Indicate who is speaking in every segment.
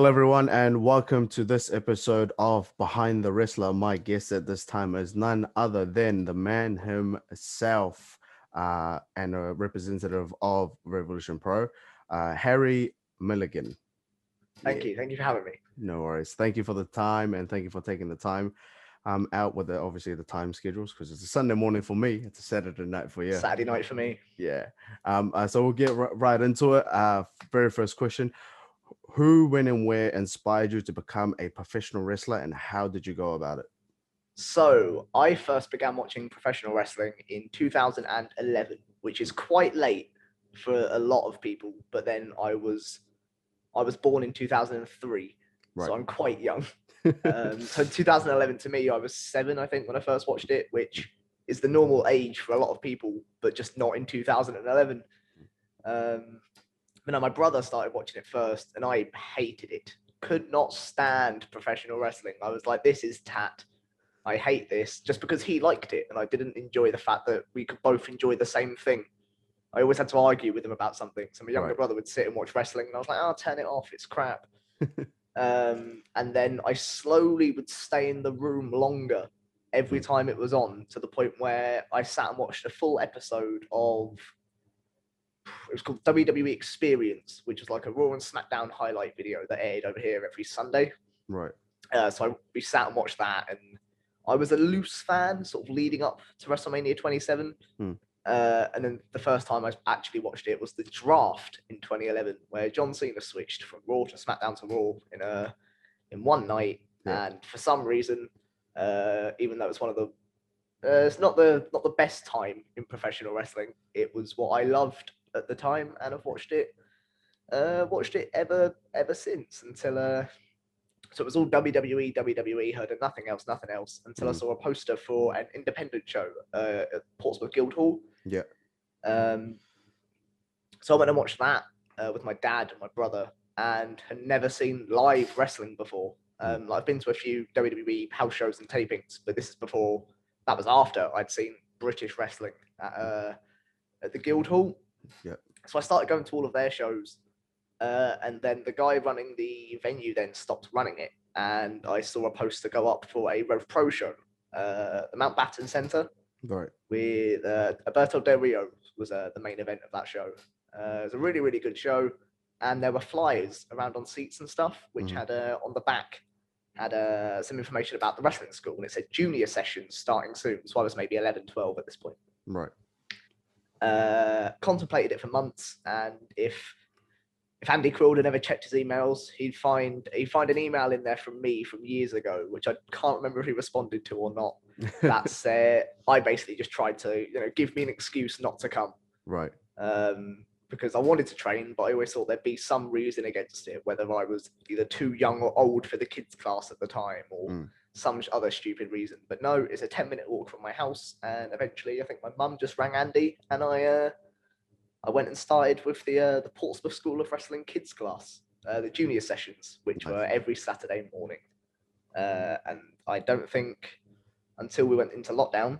Speaker 1: everyone, and welcome to this episode of Behind the Wrestler. My guest at this time is none other than the man himself, and a representative of Revolution Pro, Harry Milligan.
Speaker 2: Thank you. Thank you for having me.
Speaker 1: No worries. Thank you for the time, and thank you for taking the time out with obviously the time schedules, because it's a Sunday morning for me. It's a Saturday night for you.
Speaker 2: Saturday night for me.
Speaker 1: Yeah. So we'll get right into it. Very first question. Who, when, and where inspired you to become a professional wrestler, and how did you go about it?
Speaker 2: So I first began watching professional wrestling in 2011, which is quite late for a lot of people. But then I was born in 2003,
Speaker 1: Right.
Speaker 2: so I'm quite young. So 2011 to me, I was 7, I think, when I first watched it, which is the normal age for a lot of people, but just not in 2011. But no, my brother started watching it first, and I hated it. Could not stand professional wrestling. I was like, this is tat. I hate this, just because he liked it, and I didn't enjoy the fact that we could both enjoy the same thing. I always had to argue with him about something. So my younger brother would sit and watch wrestling, and I was like, "Oh, turn it off. It's crap." And then I slowly would stay in the room longer every time it was on, to the point where I sat and watched a full episode of, it was called WWE Experience, which was like a Raw and SmackDown highlight video that aired over here every Sunday.
Speaker 1: Right.
Speaker 2: So we sat and watched that, and I was a loose fan sort of leading up to WrestleMania 27. And then the first time I actually watched it was the draft in 2011, where John Cena switched from Raw to SmackDown to Raw in one night. Yeah. And for some reason, even though it's one of the it's not the best time in professional wrestling, it was what I loved at the time, and I've watched it ever since, until so it was all WWE, heard of nothing else, until I saw a poster for an independent show at Portsmouth Guildhall.
Speaker 1: Yeah.
Speaker 2: So I went and watched that with my dad and my brother, and had never seen live wrestling before. Like, I've been to a few WWE house shows and tapings, but this is before. That was after I'd seen British wrestling at the Guildhall.
Speaker 1: Yeah.
Speaker 2: So I started going to all of their shows. And then the guy running the venue then stopped running it, and I saw a poster go up for a Rev Pro show, the Mountbatten Centre,
Speaker 1: Right.
Speaker 2: with Alberto Del Rio was the main event of that show. It was a really, really good show, and there were flyers around on seats and stuff, which had on the back had some information about the wrestling school, and it said junior sessions starting soon. So I was maybe 11, 12 at this point.
Speaker 1: Right.
Speaker 2: Contemplated it for months, and if Andy Crawley never checked his emails, he'd find an email in there from me from years ago, which I can't remember if he responded to or not. That's I basically just tried to, give me an excuse not to come.
Speaker 1: Right.
Speaker 2: Because I wanted to train, but I always thought there'd be some reason against it, whether I was either too young or old for the kids' class at the time, or some other stupid reason. But no, it's a 10-minute walk from my house, and eventually I think my mum just rang Andy, and I went and started with the Portsmouth School of Wrestling kids class, the junior sessions, which were every Saturday morning. And I don't think until we went into lockdown,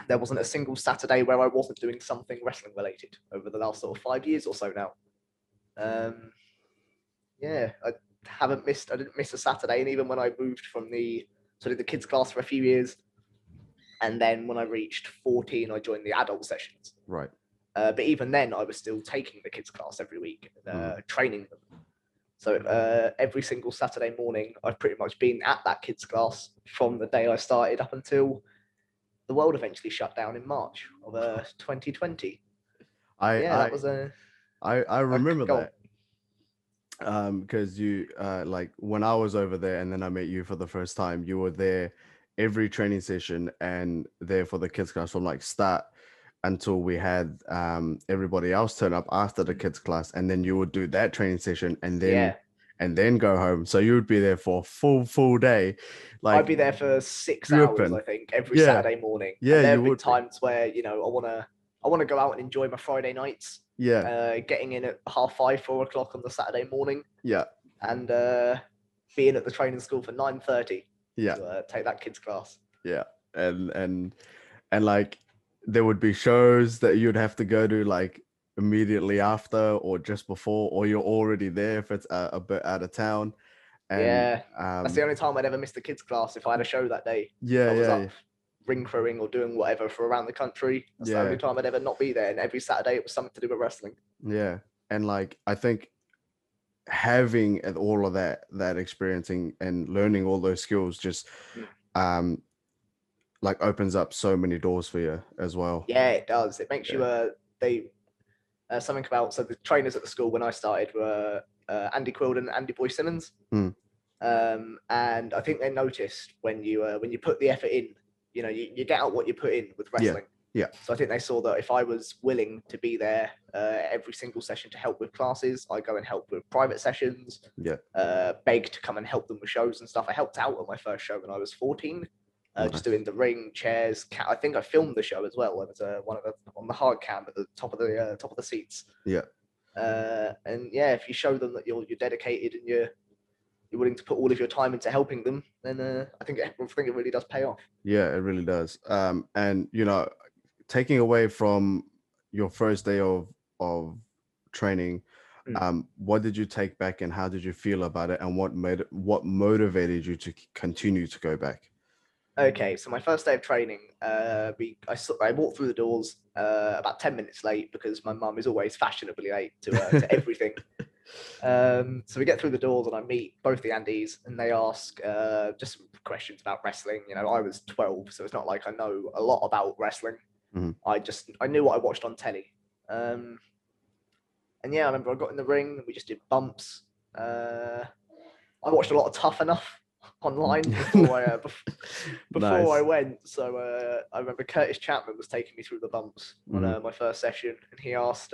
Speaker 2: there wasn't a single Saturday where I wasn't doing something wrestling related over the last sort of 5 years or so now. I didn't miss a Saturday. And even when I moved from the kids class for a few years, and then when I reached 14, I joined the adult sessions.
Speaker 1: Right.
Speaker 2: But even then, I was still taking the kids class every week, training them. So every single Saturday morning, I've pretty much been at that kids class from the day I started up until the world eventually shut down in March of 2020.
Speaker 1: I remember that. Because you like when I was over there, and then I met you for the first time, you were there every training session and there for the kids class from like start until we had everybody else turn up after the kids class, and then you would do that training session and then go home. So you would be there for a full day. Like,
Speaker 2: I'd be there for 6 hours, I think, every Saturday morning.
Speaker 1: Yeah,
Speaker 2: and there have been times where I want to go out and enjoy my Friday nights.
Speaker 1: Yeah.
Speaker 2: Getting in at 5:30, 4 o'clock on the Saturday morning.
Speaker 1: Yeah.
Speaker 2: And being at the training school for 9:30.
Speaker 1: Yeah.
Speaker 2: To take that kids class.
Speaker 1: Yeah. And like there would be shows that you'd have to go to, like immediately after or just before, or you're already there if it's a bit out of town. And
Speaker 2: Yeah, that's the only time I'd ever missed a kids class if I had a show that day.
Speaker 1: yeah,
Speaker 2: I was
Speaker 1: yeah,
Speaker 2: up ring crewing or doing whatever for around the country. That's the
Speaker 1: yeah,
Speaker 2: only time I'd ever not be there. And every Saturday it was something to do with wrestling.
Speaker 1: yeah. And like I think having all of that experiencing and learning all those skills just um like opens up so many doors for you as well.
Speaker 2: Yeah, it does. It makes
Speaker 1: Yeah.
Speaker 2: you something about, so the trainers at the school when I started were Andy Quilden and Andy Boy Simmons. And I think they noticed when you put the effort in, you get out what you put in with wrestling.
Speaker 1: Yeah.
Speaker 2: So I think they saw that if I was willing to be there every single session to help with classes, I go and help with private sessions.
Speaker 1: Yeah.
Speaker 2: Beg to come and help them with shows and stuff. I helped out at my first show when I was 14.
Speaker 1: Nice.
Speaker 2: Just doing the ring, chairs. I think I filmed the show as well. It was one of the on the hard cam at the top of the seats.
Speaker 1: Yeah.
Speaker 2: And yeah, if you show them that you're dedicated and you're willing to put all of your time into helping them, then I think it really does pay off.
Speaker 1: Yeah, it really does. And taking away from your first day of training, what did you take back and how did you feel about it, and what motivated you to continue to go back?
Speaker 2: Okay, so my first day of training, I walked through the doors about 10 minutes late because my mum is always fashionably late to everything. So we get through the doors and I meet both the Andys and they ask just some questions about wrestling. I was 12, so it's not like I know a lot about wrestling. I knew what I watched on telly. And yeah, I remember I got in the ring and we just did bumps. I watched a lot of Tough Enough online before
Speaker 1: Nice.
Speaker 2: I went. So I remember Curtis Chapman was taking me through the bumps on my first session, and he asked,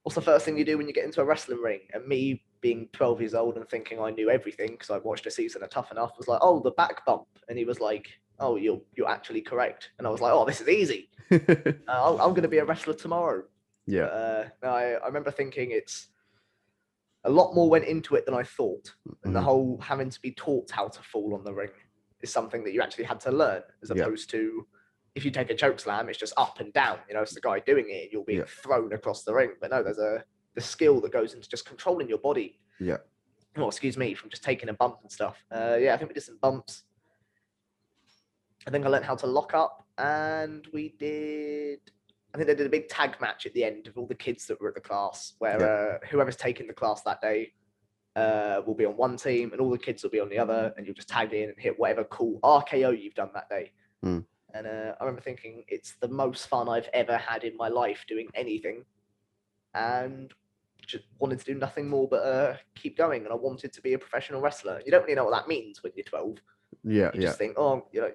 Speaker 2: "What's the first thing you do when you get into a wrestling ring?" And me, being 12 years old and thinking I knew everything because I watched a season of Tough Enough, was like, "Oh, the back bump." And he was like, "Oh, you're actually correct." And I was like, "Oh, this is easy. I'm going to be a wrestler tomorrow."
Speaker 1: Yeah.
Speaker 2: I remember thinking it's a lot more went into it than I thought. And the whole having to be taught how to fall on the ring is something that you actually had to learn, as opposed to if you take a choke slam, it's just up and down. It's the guy doing it, you'll be thrown across the ring. But no, there's the skill that goes into just controlling your body.
Speaker 1: Yeah.
Speaker 2: Oh, excuse me, from just taking a bump and stuff. I think we did some bumps. I think I learned how to lock up, and I think they did a big tag match at the end of all the kids that were at the class, where whoever's taking the class that day will be on one team and all the kids will be on the other, and you'll just tag in and hit whatever cool RKO you've done that day. And I remember thinking it's the most fun I've ever had in my life doing anything, and just wanted to do nothing more but keep going. And I wanted to be a professional wrestler. You don't really know what that means when you're 12.
Speaker 1: You
Speaker 2: just think,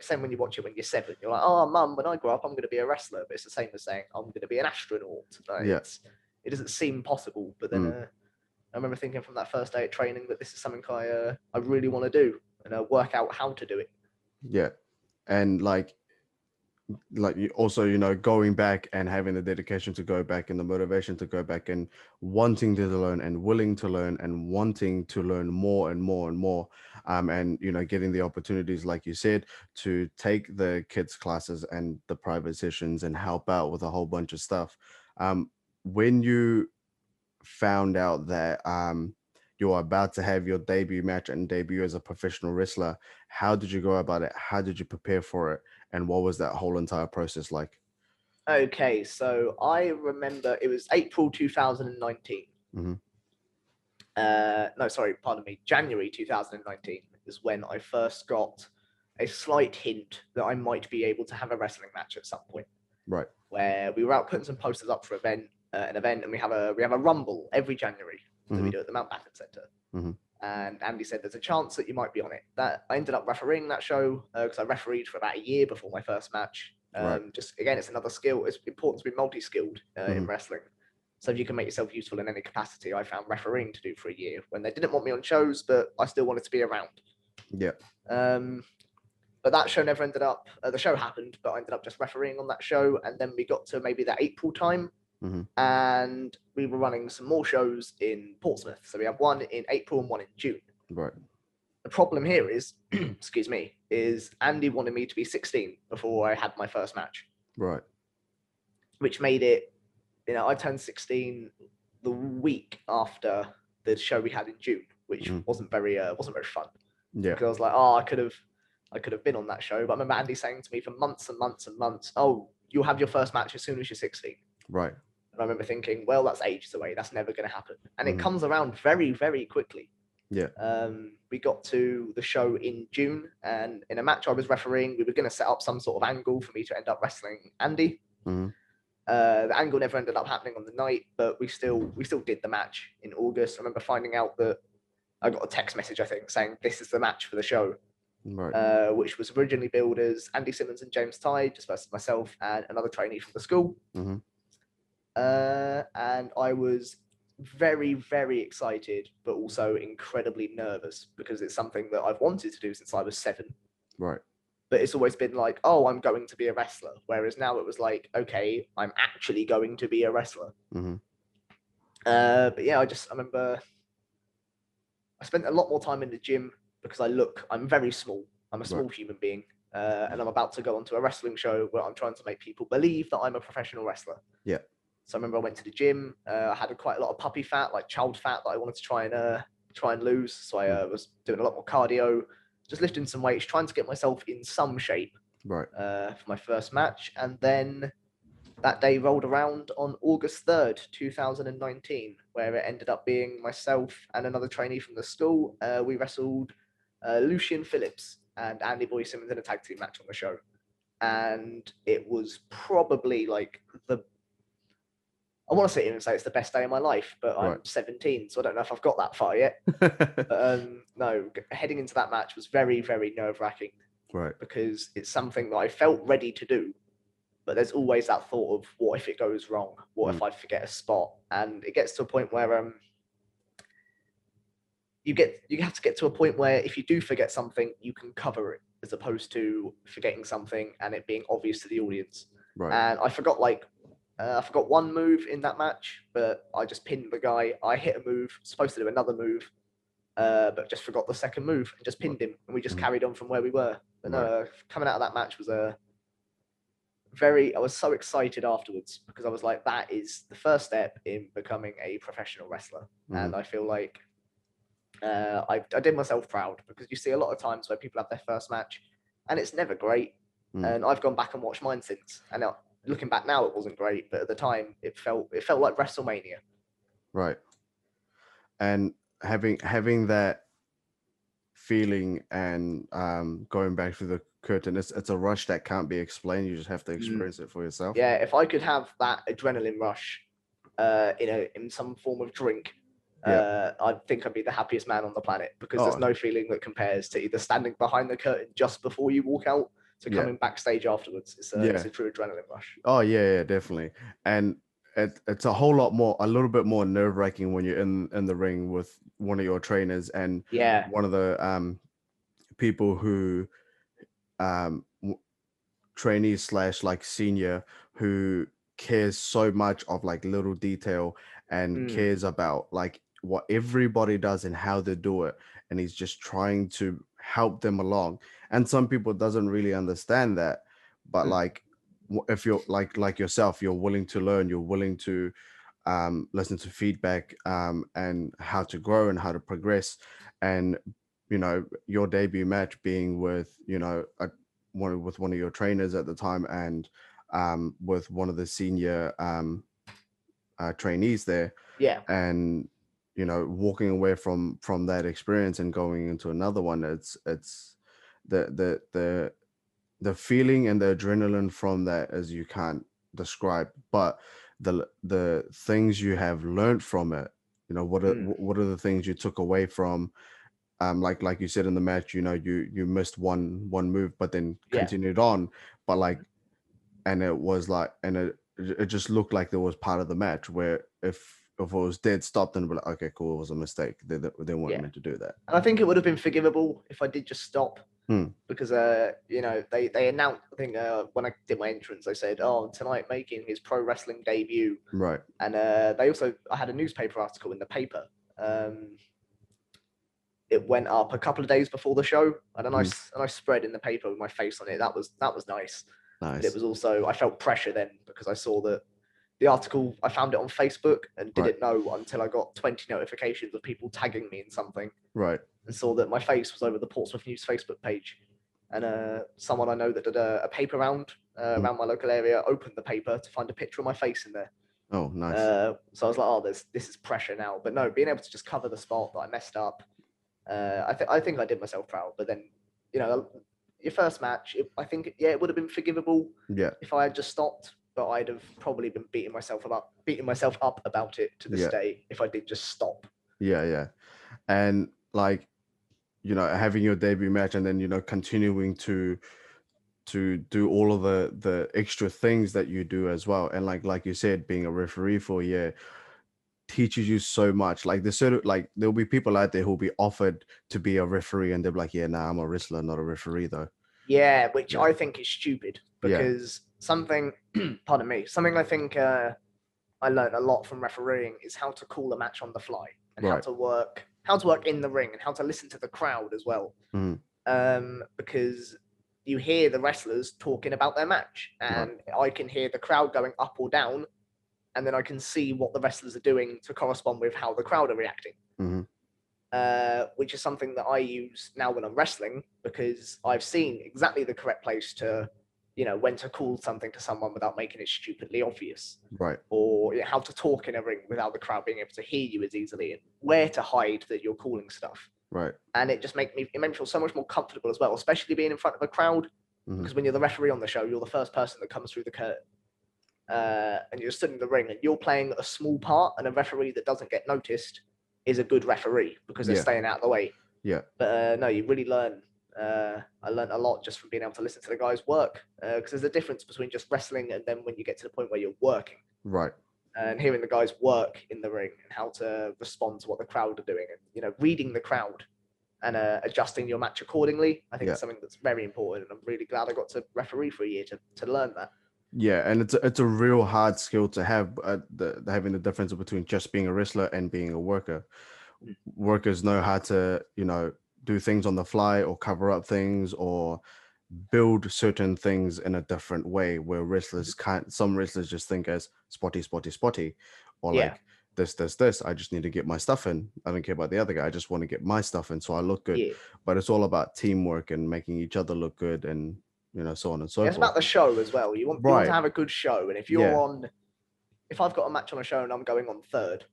Speaker 2: same when you watch it when you're 7. You're like, "Oh, mum, when I grow up, I'm going to be a wrestler." But it's the same as saying, "I'm going to be an astronaut." It doesn't seem possible. But then I remember thinking from that first day at training that this is something I really want to do and work out how to do it.
Speaker 1: Yeah. And like you also, going back and having the dedication to go back and the motivation to go back and wanting to learn and willing to learn and wanting to learn more and more and more. And, getting the opportunities, like you said, to take the kids classes and the private sessions and help out with a whole bunch of stuff. When you found out that you're about to have your debut match and debut as a professional wrestler, how did you go about it? How did you prepare for it? And what was that whole entire process like?
Speaker 2: Okay, so I remember it was April 2019. No, sorry, pardon me. January 2019 is when I first got a slight hint that I might be able to have a wrestling match at some point.
Speaker 1: Right.
Speaker 2: Where we were out putting some posters up for an event, and we have a rumble every January that we do at the Mountbatten Centre. And Andy said there's a chance that you might be on it. That I ended up refereeing that show because I refereed for about a year before my first match. Just again, it's another skill. It's important to be multi-skilled in wrestling. So if you can make yourself useful in any capacity, I found refereeing to do for a year when they didn't want me on shows, but I still wanted to be around.
Speaker 1: Yeah.
Speaker 2: But that show never ended up. The show happened, but I ended up just refereeing on that show. And then we got to maybe that April time, and we were running some more shows in Portsmouth. So we had one in April and one in June.
Speaker 1: Right.
Speaker 2: The problem here is, excuse me, is Andy wanted me to be 16 before I had my first match.
Speaker 1: Right.
Speaker 2: Which made it I turned 16 the week after the show we had in June, which wasn't very fun.
Speaker 1: Yeah.
Speaker 2: Because I was like, oh, I could have been on that show. But I remember Andy saying to me for months and months and months, oh, you'll have your first match as soon as you're 16.
Speaker 1: Right.
Speaker 2: And I remember thinking, well, that's ages away. That's never going to happen. And it comes around very, very quickly.
Speaker 1: Yeah.
Speaker 2: We got to the show in June, and in a match I was refereeing, we were going to set up some sort of angle for me to end up wrestling Andy. The angle never ended up happening on the night, but we still did the match in August. I remember finding out that I got a text message, I think, saying this is the match for the show,
Speaker 1: right.
Speaker 2: Which was originally billed as Andy Simmons and James Tide, just versus myself and another trainee from the school. And I was very, very excited, but also incredibly nervous because it's something that I've wanted to do since I was 7.
Speaker 1: Right.
Speaker 2: But it's always been like, oh, I'm going to be a wrestler. Whereas now it was like, okay, I'm actually going to be a wrestler. But yeah, I remember I spent a lot more time in the gym because I'm very small. I'm a small human being. And I'm about to go onto a wrestling show where I'm trying to make people believe that I'm a professional wrestler.
Speaker 1: Yeah.
Speaker 2: So I remember I went to the gym. I had quite a lot of puppy fat, like child fat, that I wanted to try and lose. So I was doing a lot more cardio, just lifting some weights, trying to get myself in some shape
Speaker 1: Right.
Speaker 2: For my first match. And then that day rolled around on August 3rd, 2019, where it ended up being myself and another trainee from the school. We wrestled Lucian Phillips and Andy Boy Simmons in a tag team match on the show. And it was probably like I want to sit here and say it's the best day of my life, but I'm 17, so I don't know if I've got that far yet. But no, heading into that match was very, very nerve-wracking.
Speaker 1: Right.
Speaker 2: Because it's something that I felt ready to do, but there's always that thought of what if it goes wrong? What if I forget a spot? And it gets to a point where you have to get to a point where if you do forget something, you can cover it, as opposed to forgetting something and it being obvious to the audience.
Speaker 1: Right.
Speaker 2: And I forgot one move in that match, but I just pinned the guy. I hit a move, supposed to do another move, but just forgot the second move and just pinned him, and we just carried on from where we were. But no, coming out of that match was I was so excited afterwards because I was like, that is the first step in becoming a professional wrestler. And I feel like I did myself proud, because you see a lot of times where people have their first match and it's never great. And I've gone back and watched mine since, and looking back now, it wasn't great, but at the time it felt like WrestleMania.
Speaker 1: Right. And having that feeling and going back through the curtain, it's a rush that can't be explained. You just have to experience it for yourself.
Speaker 2: Yeah, if I could have that adrenaline rush in some form of drink, I think I'd be the happiest man on the planet, because there's no feeling that compares to either standing behind the curtain just before you walk out to coming backstage afterwards. It's a true adrenaline rush.
Speaker 1: Oh yeah, definitely. And it's a little bit more nerve-wracking when you're in the ring with one of your trainers and one of the people who trainees / like senior, who cares so much of like little detail and cares about like what everybody does and how they do it, and he's just trying to help them along. And some people doesn't really understand that, but like if you're like yourself, you're willing to learn, you're willing to listen to feedback and how to grow and how to progress. And your debut match being with with one of your trainers at the time, and with one of the senior trainees there, and walking away from that experience and going into another one, it's the feeling and the adrenaline from that, as you can't describe. But the things you have learned from it, what are the things you took away from, like you said in the match, you missed one move but then continued on, but like, and it was like, and it just looked like there was part of the match where if it was dead stopped, then we're like, okay, cool, it was a mistake, they weren't meant to do that.
Speaker 2: And I think it would have been forgivable if I did just stop, because they announced, I think when I did my entrance, they said, oh, tonight making his pro wrestling debut,
Speaker 1: right?
Speaker 2: And I had a newspaper article in the paper. It went up a couple of days before the show, and a nice spread in the paper with my face on it. That was nice.
Speaker 1: Nice.
Speaker 2: But it was also, I felt pressure then, because I saw that the article, I found it on Facebook and
Speaker 1: Right.
Speaker 2: didn't know until I got 20 notifications of people tagging me in something
Speaker 1: Right.
Speaker 2: and saw that my face was over the Portsmouth News Facebook page. And someone I know that did a paper round around my local area opened the paper to find a picture of my face in there.
Speaker 1: Oh, nice.
Speaker 2: So I was like, oh, this is pressure now. But no, being able to just cover the spot that I messed up, I think I did myself proud. But then, your first match, I think, it would have been forgivable if I had just stopped. But I'd have probably been beating myself up about it to this day if I did just stop.
Speaker 1: Yeah. And like, having your debut match and then, continuing to do all of the extra things that you do as well. And like you said, being a referee for a year teaches you so much. Like there'll be people out there who'll be offered to be a referee and they'll be like, yeah, nah, I'm a wrestler, not a referee though.
Speaker 2: Yeah, which I think is stupid because something I think I learned a lot from refereeing is how to call a match on the fly and how to work in the ring and how to listen to the crowd as well. Because you hear the wrestlers talking about their match and I can hear the crowd going up or down, and then I can see what the wrestlers are doing to correspond with how the crowd are reacting. Which is something that I use now when I'm wrestling because I've seen exactly the correct place to, when to call something to someone without making it stupidly obvious.
Speaker 1: Right.
Speaker 2: Or how to talk in a ring without the crowd being able to hear you as easily, and where to hide that you're calling stuff.
Speaker 1: Right.
Speaker 2: And it just made me feel so much more comfortable as well, especially being in front of a crowd. Because when you're the referee on the show, you're the first person that comes through the curtain. And you're stood in the ring and you're playing a small part, and a referee that doesn't get noticed is a good referee because they're staying out of the way.
Speaker 1: Yeah.
Speaker 2: But no, you really learn. I learned a lot just from being able to listen to the guys work because there's a difference between just wrestling and then when you get to the point where you're working.
Speaker 1: Right.
Speaker 2: And hearing the guys work in the ring and how to respond to what the crowd are doing and, reading the crowd and adjusting your match accordingly. I think it's something that's very important. And I'm really glad I got to referee for a year to learn that.
Speaker 1: Yeah, and it's a real hard skill to have, having the difference between just being a wrestler and being a worker. Workers know how to, do things on the fly or cover up things or build certain things in a different way, where wrestlers can't. Some wrestlers just think as spotty, or like this. I just need to get my stuff in. I don't care about the other guy. I just want to get my stuff in so I look good.
Speaker 2: Yeah.
Speaker 1: But it's all about teamwork and making each other look good and so on and so forth.
Speaker 2: It's about the show as well. You want to have a good show. And if you're if I've got a match on a show and I'm going on third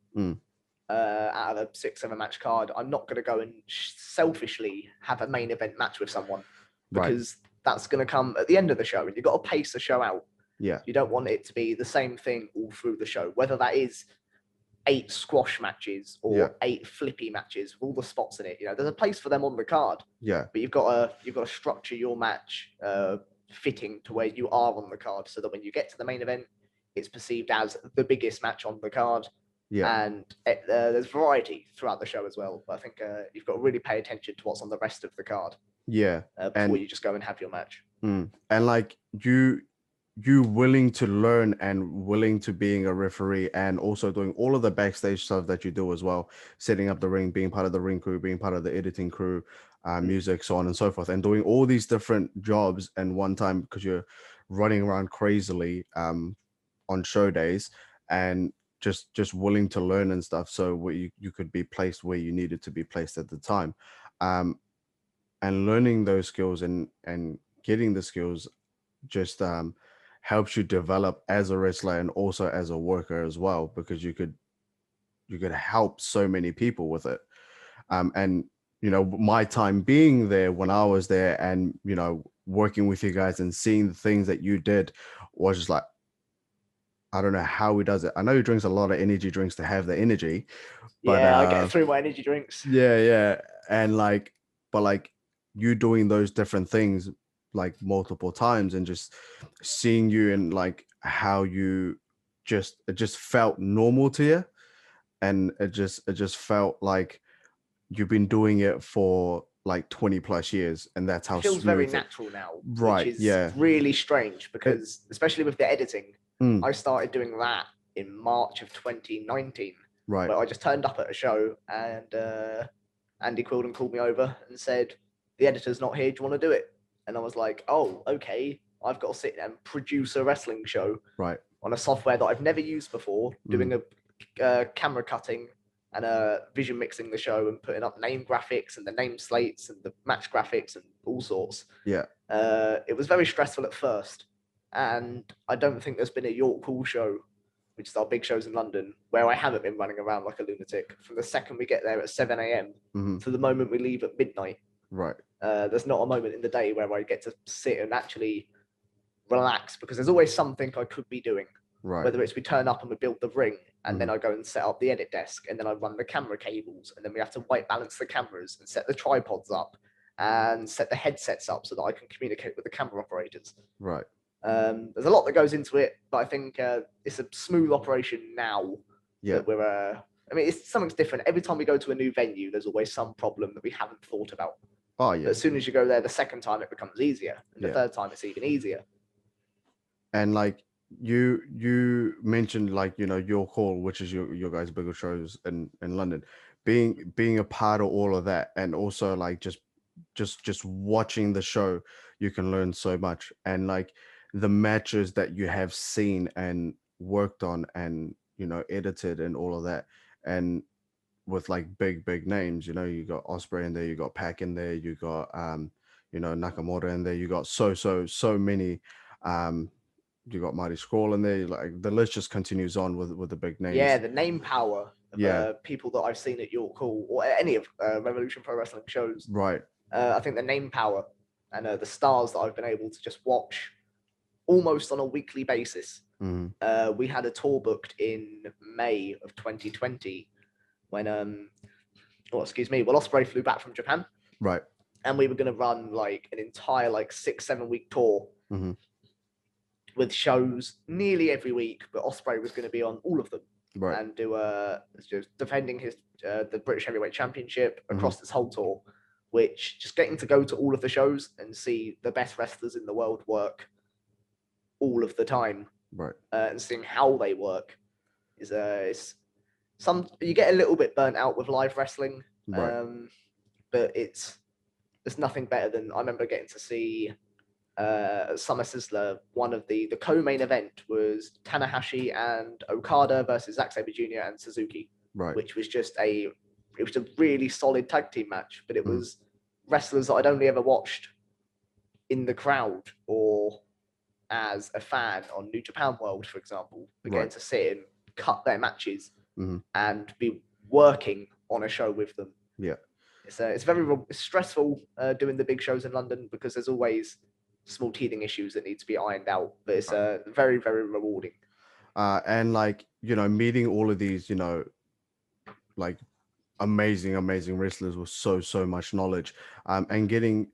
Speaker 2: out of a 6-7 match card, I'm not going to go and selfishly have a main event match with someone because that's going to come at the end of the show and you've got to pace the show out.
Speaker 1: Yeah.
Speaker 2: You don't want it to be the same thing all through the show, whether that is 8 squash matches or 8 flippy matches with all the spots in it. There's a place for them on the card.
Speaker 1: Yeah.
Speaker 2: But you've got to structure your match fitting to where you are on the card so that when you get to the main event, it's perceived as the biggest match on the card. Yeah. And there's variety throughout the show as well. But I think you've got to really pay attention to what's on the rest of the card.
Speaker 1: Yeah.
Speaker 2: Before you just go and have your match.
Speaker 1: And like you willing to learn and willing to being a referee and also doing all of the backstage stuff that you do as well, setting up the ring, being part of the ring crew, being part of the editing crew, music, so on and so forth, and doing all these different jobs in one time because you're running around crazily on show days and just willing to learn and stuff so you could be placed where you needed to be placed at the time, and learning those skills and getting the skills just helps you develop as a wrestler and also as a worker as well, because you could help so many people with it. And my time being there when I was there and working with you guys and seeing the things that you did was just like, I don't know how he does it. I know he drinks a lot of energy drinks to have the energy, but
Speaker 2: I get through my energy drinks.
Speaker 1: Yeah, and but you doing those different things like multiple times and just seeing you and like how you it just felt normal to you, and it just felt like you've been doing it for like 20 plus years, and that's how
Speaker 2: it feels very natural now,
Speaker 1: right?
Speaker 2: Which is really strange because especially with the editing, I started doing that in March of 2019.
Speaker 1: Right.
Speaker 2: Where I just turned up at a show and Andy Quilden called me over and said, "The editor's not here. Do you want to do it?" And I was like, "Oh, okay. I've got to sit and produce a wrestling show."
Speaker 1: Right.
Speaker 2: on a software that I've never used before, doing a camera cutting and vision mixing the show and putting up name graphics and the name slates and the match graphics and all sorts.
Speaker 1: Yeah.
Speaker 2: It was very stressful at first, and I don't think there's been a York Hall show, which is our big shows in London, where I haven't been running around like a lunatic from the second we get there at 7 a.m. to the moment we leave at midnight.
Speaker 1: Right.
Speaker 2: There's not a moment in the day where I get to sit and actually relax, because there's always something I could be doing.
Speaker 1: Right.
Speaker 2: Whether it's we turn up and we build the ring, and then I go and set up the edit desk, and then I run the camera cables, and then we have to white balance the cameras and set the tripods up and set the headsets up so that I can communicate with the camera operators.
Speaker 1: Right.
Speaker 2: There's a lot that goes into it, but I think it's a smooth operation now.
Speaker 1: Yeah.
Speaker 2: That we're. I mean, it's something's different. Every time we go to a new venue, there's always some problem that we haven't thought about.
Speaker 1: Oh yeah.
Speaker 2: But as soon as you go there, the second time it becomes easier, and the third time it's even easier.
Speaker 1: And like you mentioned, like, you know, York Hall, which is your guys' bigger shows in London, being a part of all of that, and also like just watching the show, you can learn so much. And like the matches that you have seen and worked on and, you know, edited and all of that, and with like big names, you know, you got Osprey in there, you got Pac in there, you got you know, Nakamura in there, you got so many, you got Marty Scroll in there. Like the list just continues on with the big names.
Speaker 2: Yeah, the name power of people that I've seen at York Hall or any of Revolution Pro Wrestling shows.
Speaker 1: Right.
Speaker 2: I think the name power and the stars that I've been able to just watch almost on a weekly basis. We had a tour booked in May of 2020 when Osprey flew back from Japan.
Speaker 1: Right.
Speaker 2: And we were going to run like an entire like 6-7 week tour with shows nearly every week, but Osprey was going to be on all of them. Right. And do just defending his the British Heavyweight Championship across this whole tour, which just getting to go to all of the shows and see the best wrestlers in the world work all of the time,
Speaker 1: right,
Speaker 2: and seeing how they work is some, you get a little bit burnt out with live wrestling, right. But it's nothing better than, I remember getting to see Summer Sizzler. One of the co-main event was Tanahashi and Okada versus Zack Sabre Jr. and Suzuki, right, which was just a really solid tag team match, but it was wrestlers that I'd only ever watched in the crowd or as a fan on New Japan World, for example, but getting to sit and cut their matches and be working on a show with them.
Speaker 1: Yeah,
Speaker 2: it's very stressful doing the big shows in London because there's always small teething issues that need to be ironed out, but it's very, very rewarding.
Speaker 1: And like, you know, meeting all of these, you know, like amazing wrestlers with so much knowledge, and getting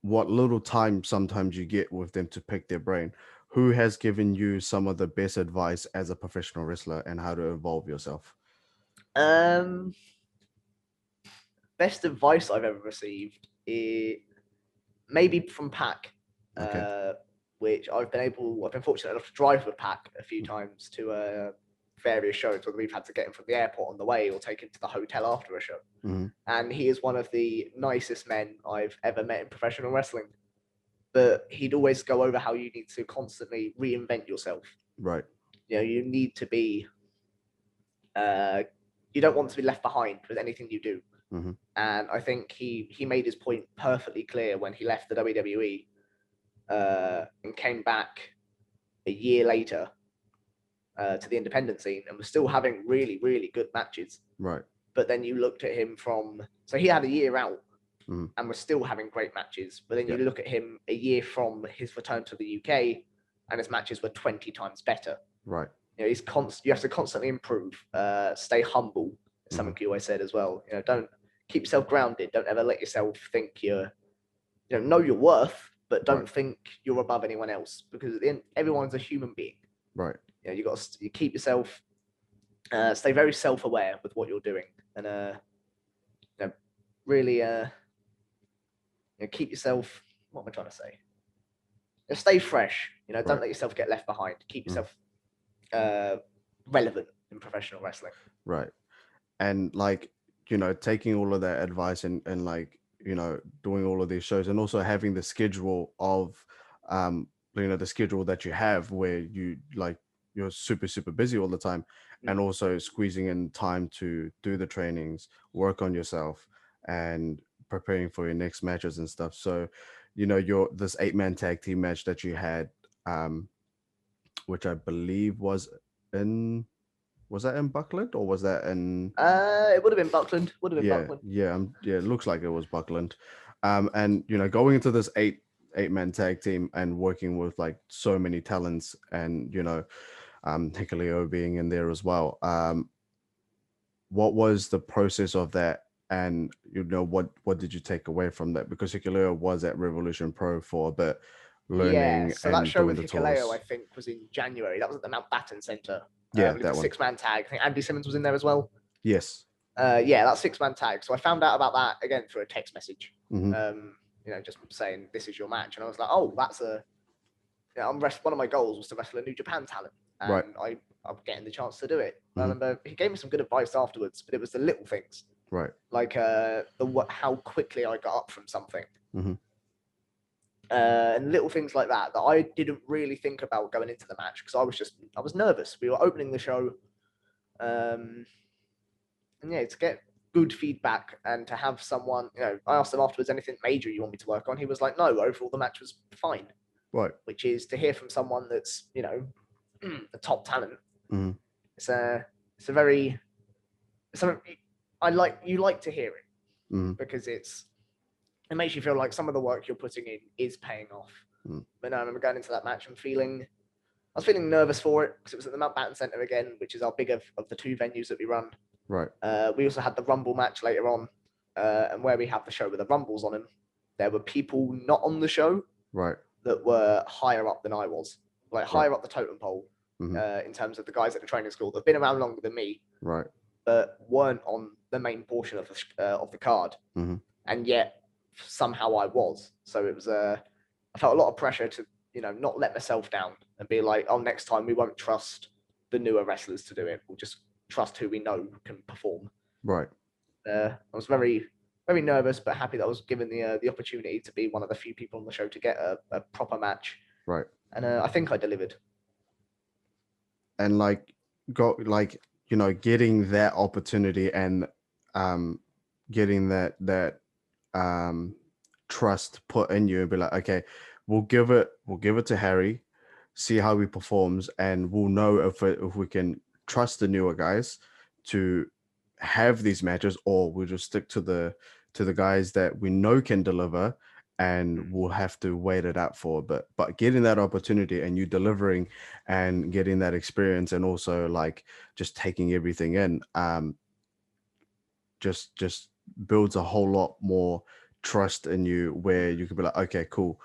Speaker 1: what little time sometimes you get with them to pick their brain. Who has given you some of the best advice as a professional wrestler and how to evolve yourself?
Speaker 2: Best advice I've ever received is maybe from Pac, which I've been fortunate enough to drive with Pac a few times to various shows, whether we've had to get him from the airport on the way or take him to the hotel after a show. And he is one of the nicest men I've ever met in professional wrestling. But he'd always go over how you need to constantly reinvent yourself.
Speaker 1: Right.
Speaker 2: You know, you need to be, you don't want to be left behind with anything you do. And I think he made his point perfectly clear when he left the WWE and came back a year later to the independent scene and was still having really, really good matches.
Speaker 1: Right.
Speaker 2: But then you looked at him so he had a year out and was still having great matches. But then you look at him a year from his return to the UK and his matches were 20 times better.
Speaker 1: Right.
Speaker 2: You know, you have to constantly improve, stay humble. Something you always said as well. You know, don't keep yourself grounded. Don't ever let yourself think know your worth, but don't think you're above anyone else, because at the end, everyone's a human being.
Speaker 1: Right.
Speaker 2: You know, you keep yourself, stay very self-aware with what you're doing, and really, keep yourself. What am I trying to say? Stay fresh. You know, don't let yourself get left behind. Keep yourself relevant in professional wrestling.
Speaker 1: Right. And like, you know, taking all of that advice and like, you know, doing all of these shows and also having the schedule of, you know, the schedule that you have where you like, you're super busy all the time, and also squeezing in time to do the trainings, work on yourself, and preparing for your next matches and stuff. So, your this 8-man tag team match that you had, which I believe in was that in Buckland, or was that in
Speaker 2: It would have been Buckland.
Speaker 1: yeah, it looks like it was Buckland. And going into this eight-man tag team and working with like so many talents, and Hikaleo being in there as well. What was the process of that? And what did you take away from that? Because Hikaleo was at Revolution Pro for a bit,
Speaker 2: Yeah,
Speaker 1: learning
Speaker 2: so that
Speaker 1: and
Speaker 2: show
Speaker 1: doing
Speaker 2: with
Speaker 1: the
Speaker 2: Hikaleo, I
Speaker 1: tours.
Speaker 2: think, was in January. That was at the Mountbatten Centre.
Speaker 1: Yeah,
Speaker 2: It was
Speaker 1: that
Speaker 2: a
Speaker 1: one.
Speaker 2: 6-man tag. I think Andy Simmons was in there as well.
Speaker 1: Yes.
Speaker 2: Yeah, that 6-man tag. So I found out about that again through a text message.
Speaker 1: Mm-hmm.
Speaker 2: Just saying this is your match, and I was like, oh, that's one of my goals was to wrestle a New Japan talent,
Speaker 1: Right.
Speaker 2: and I'm getting the chance to do it. I
Speaker 1: Mhm.
Speaker 2: remember he gave me some good advice afterwards, but it was the little things,
Speaker 1: Right.
Speaker 2: like how quickly I got up from something.
Speaker 1: Mm-hmm.
Speaker 2: And little things like that I didn't really think about going into the match because I was nervous. We were opening the show, and yeah, to get good feedback and to have someone, I asked him afterwards, anything major you want me to work on? He was like, no, overall the match was fine.
Speaker 1: Right.
Speaker 2: Which is to hear from someone that's a top talent.
Speaker 1: Mm-hmm.
Speaker 2: It's a very something you like to hear it
Speaker 1: Mm-hmm.
Speaker 2: because it makes you feel like some of the work you're putting in is paying off.
Speaker 1: Mm-hmm.
Speaker 2: But no, I remember going into that match and I was feeling nervous for it because it was at the Mountbatten Centre again, which is our bigger of the two venues that we run.
Speaker 1: Right.
Speaker 2: We also had the Rumble match later on, and where we have the show with the Rumbles on them, there were people not on the show
Speaker 1: Right.
Speaker 2: that were higher up than I was, like higher up the totem pole,
Speaker 1: Mm-hmm.
Speaker 2: in terms of the guys at the training school. They've been around longer than me,
Speaker 1: Right.
Speaker 2: but weren't on the main portion of the card,
Speaker 1: Mm-hmm.
Speaker 2: and yet somehow I was. So it was I felt a lot of pressure to not let myself down and be like, oh, next time we won't trust the newer wrestlers to do it. We'll just trust who we know can perform.
Speaker 1: Right.
Speaker 2: I was very nervous, but happy that I was given the opportunity to be one of the few people on the show to get a proper match.
Speaker 1: Right.
Speaker 2: And I think I delivered.
Speaker 1: And getting that opportunity and getting that trust put in you and be like, okay, we'll give it to Harry, see how he performs, and we'll know if we can trust the newer guys to have these matches, or we'll just stick to the guys that we know can deliver, and we'll have to wait it out for a bit. But getting that opportunity and you delivering and getting that experience, and also like just taking everything in, just builds a whole lot more trust in you, where you could be like, okay, cool,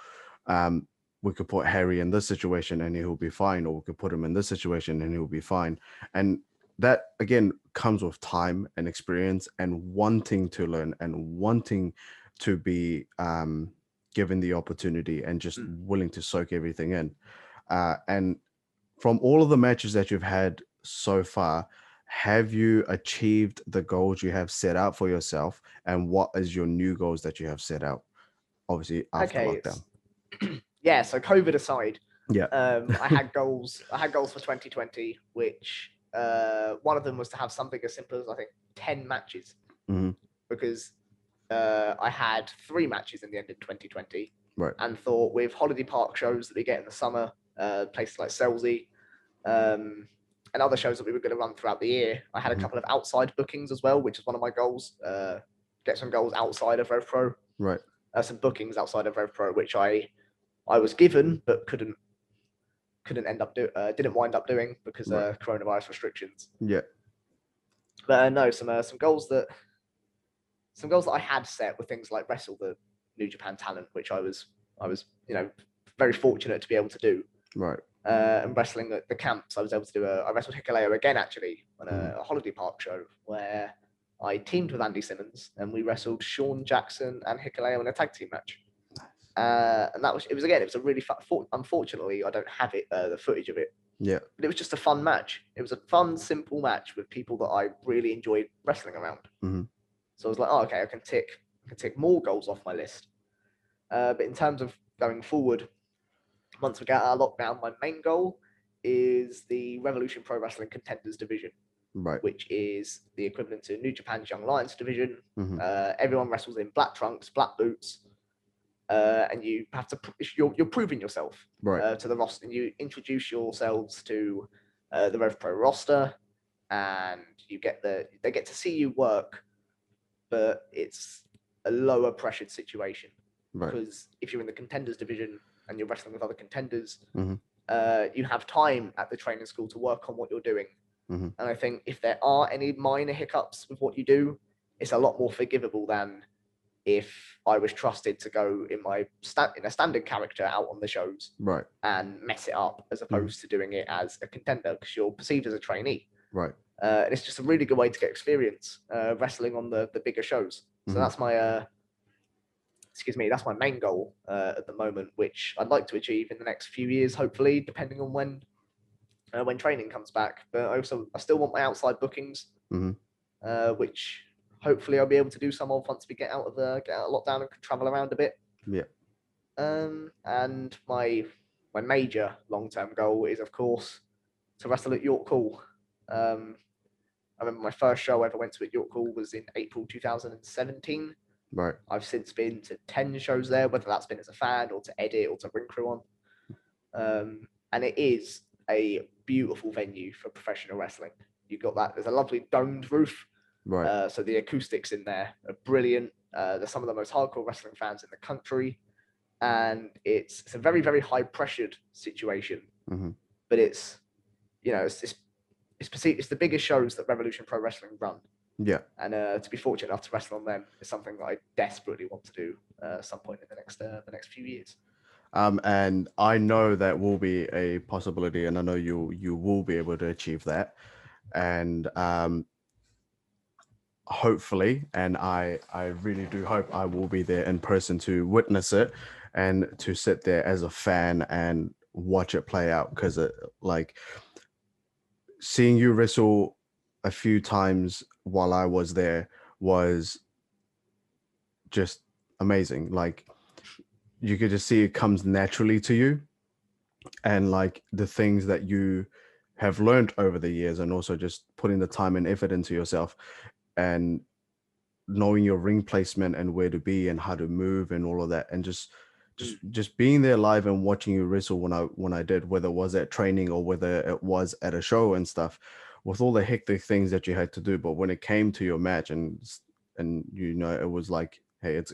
Speaker 1: we could put Harry in this situation and he'll be fine, or we could put him in this situation and he'll be fine. And that again comes with time and experience and wanting to learn and wanting to be given the opportunity and just willing to soak everything in. And from all of the matches that you've had so far, have you achieved the goals you have set out for yourself? And what is your new goals that you have set out? Obviously after lockdown.
Speaker 2: Yeah. So COVID aside,
Speaker 1: Yeah.
Speaker 2: I had goals. I had goals for 2020, which one of them was to have something as simple as I think 10 matches, because I had 3 matches in the end in 2020,
Speaker 1: right?
Speaker 2: And thought with holiday park shows that we get in the summer, places like Selsey, and other shows that we were going to run throughout the year, I had a couple of outside bookings as well, which is one of my goals. Get some goals outside of Rev Pro,
Speaker 1: right?
Speaker 2: Some bookings outside of Rev Pro, which I was given but couldn't end up didn't wind up doing because coronavirus restrictions.
Speaker 1: Yeah.
Speaker 2: But no, some goals that I had set were things like wrestle the New Japan talent, which I was very fortunate to be able to do.
Speaker 1: Right.
Speaker 2: And wrestling at the camps, I was able to do I wrestled Hikaleo again actually on a holiday park show where I teamed with Andy Simmons and we wrestled Sean Jackson and Hikaleo in a tag team match. And it was a really fun. Unfortunately, I don't have the footage of it.
Speaker 1: Yeah.
Speaker 2: But it was just a fun match. It was a fun, simple match with people that I really enjoyed wrestling around. So I was like, oh, okay, I can tick more goals off my list. But in terms of going forward, once we get out of lockdown, my main goal is the Revolution Pro Wrestling Contenders division,
Speaker 1: Right.
Speaker 2: which is the equivalent to New Japan's Young Lions division.
Speaker 1: Mhm.
Speaker 2: Everyone wrestles in black trunks, black boots, and you have to you're proving yourself
Speaker 1: Right.
Speaker 2: to the roster, and you introduce yourselves to the Rev Pro roster, and they get to see you work, but it's a lower pressured situation.
Speaker 1: Right.
Speaker 2: Because if you're in the contenders division and you're wrestling with other contenders,
Speaker 1: Mhm.
Speaker 2: you have time at the training school to work on what you're doing.
Speaker 1: Mhm.
Speaker 2: And I think if there are any minor hiccups with what you do, it's a lot more forgivable than if I was trusted to go in a standard character out on the shows
Speaker 1: Right.
Speaker 2: and mess it up, as opposed to doing it as a contender, because you're perceived as a trainee.
Speaker 1: Right.
Speaker 2: And it's just a really good way to get experience wrestling on the bigger shows. So that's my that's my main goal at the moment, which I'd like to achieve in the next few years, hopefully, depending on when training comes back. But I still want my outside bookings, which hopefully I'll be able to do some of once we get out of lockdown and can travel around a bit.
Speaker 1: Yeah.
Speaker 2: And my major long-term goal is, of course, to wrestle at York Hall. I remember my first show I ever went to at York Hall was in April 2017.
Speaker 1: Right.
Speaker 2: I've since been to 10 shows there, whether that's been as a fan or to edit or to bring crew on. And it is a beautiful venue for professional wrestling. You've got that. There's a lovely domed roof.
Speaker 1: Right.
Speaker 2: So the acoustics in there are brilliant. There's some of the most hardcore wrestling fans in the country. And it's a very, very high pressured situation. But it's the biggest shows that Revolution Pro Wrestling run.
Speaker 1: Yeah.
Speaker 2: And to be fortunate enough to wrestle on them is something that I desperately want to do at some point in the next few years.
Speaker 1: And I know that will be a possibility, and I know you will be able to achieve that. And hopefully, and I really do hope I will be there in person to witness it and to sit there as a fan and watch it play out, because like seeing you wrestle a few times while I was there was just amazing. Like, you could just see it comes naturally to you, and like the things that you have learned over the years, and also just putting the time and effort into yourself and knowing your ring placement and where to be and how to move and all of that, and just being there live and watching you wrestle when I did, whether it was at training or whether it was at a show and stuff, with all the hectic things that you had to do. But when it came to your match and it was like, hey, it's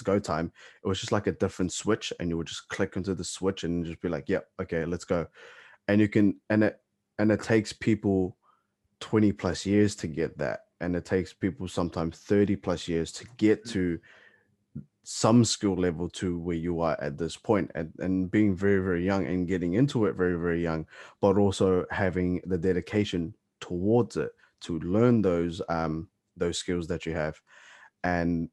Speaker 1: go time. It was just like a different switch, and you would just click into the switch and just be like, yep, okay, let's go. And you can, and it takes people 20 plus years to get that, and it takes people sometimes 30 plus years to get to some skill level to where you are at this point, and being very, very young and getting into it very, very young, but also having the dedication towards it to learn those skills that you have, and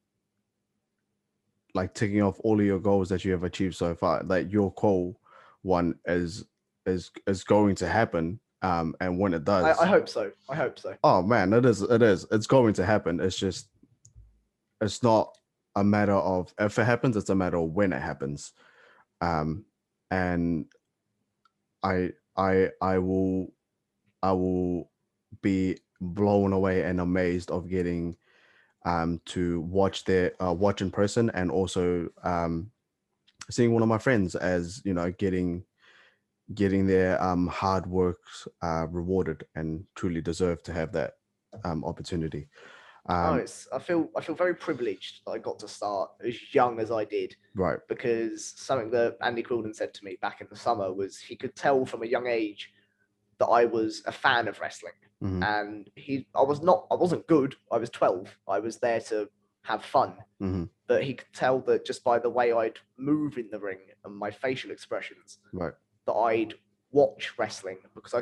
Speaker 1: like ticking off all of your goals that you have achieved so far. Like your goal one is going to happen, and when it does,
Speaker 2: I hope so.
Speaker 1: Oh man, it's going to happen. It's not a matter of if it happens, it's a matter of when it happens. And I will be blown away and amazed of getting to watch in person, and also seeing one of my friends, as you know, getting their hard work rewarded, and truly deserve to have that opportunity.
Speaker 2: I feel very privileged that I got to start as young as I did.
Speaker 1: Right.
Speaker 2: Because something that Andy Quilden said to me back in the summer was he could tell from a young age that I was a fan of wrestling. And I wasn't good. I was 12. I was there to have fun. But he could tell that just by the way I'd move in the ring and my facial expressions,
Speaker 1: Right.
Speaker 2: that I'd watch wrestling, because